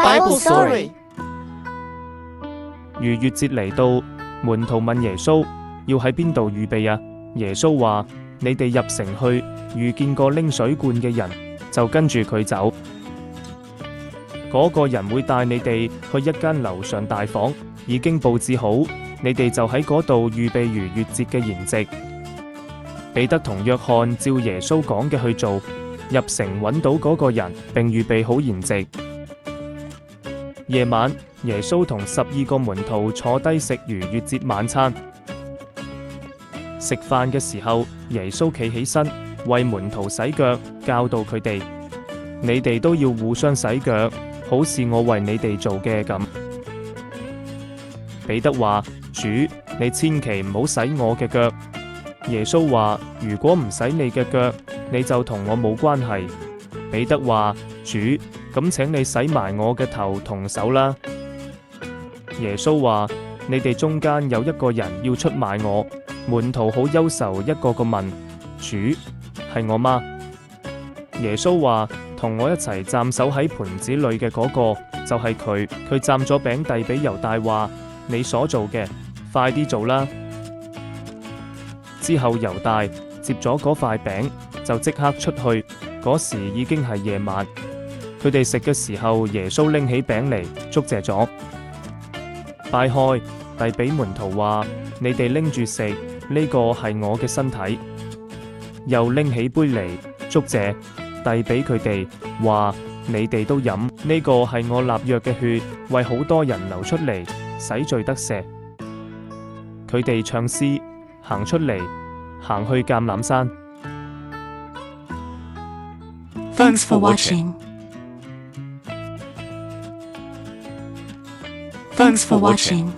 Bible Story。逾越節嚟到，門徒問耶穌要喺邊度預備啊？耶穌話：你哋入城去，遇見個拎水罐嘅人，就跟住佢走。嗰個人會帶你哋去一間樓上大房，已經佈置好，你哋就喺嗰度預備逾越節嘅筵席。彼得同約翰照耶穌講嘅去做，入城揾到嗰個人，並預備好筵席。夜晚，耶穌同12個門徒坐低食逾越節晚餐。食飯嘅時候，耶穌企起身為門徒洗腳，教導佢哋：你哋都要互相洗腳，好似我為你哋做嘅咁。彼得話：主，你千祈唔好洗我嘅腳。耶穌話：如果唔洗你嘅腳，你就同我冇關係。彼得話：主，咁請你洗埋我嘅頭同手啦。耶穌話：你哋中間有一個人要出賣我。門徒好憂愁，一個個問：主，係我嗎？耶穌話：同我一齊蘸手喺盤子裏嘅嗰個就係佢。佢蘸咗餅遞俾猶大話：你所做嘅，快啲做啦。之後猶大接咗嗰塊餅，就即刻出去。嗰時已經係夜晚。佢哋食嘅時候，耶穌拎起餅嚟，祝謝咗，掰開遞俾門徒話：你哋拎住食，呢個係我嘅身體。又拎起杯嚟，祝謝，遞俾佢哋話：你哋都飲，呢個係我立約嘅血，為好多人流出嚟，洗罪得赦。佢哋唱詩，行出嚟，行去橄欖山。Thanks for watching. Thanks for watching.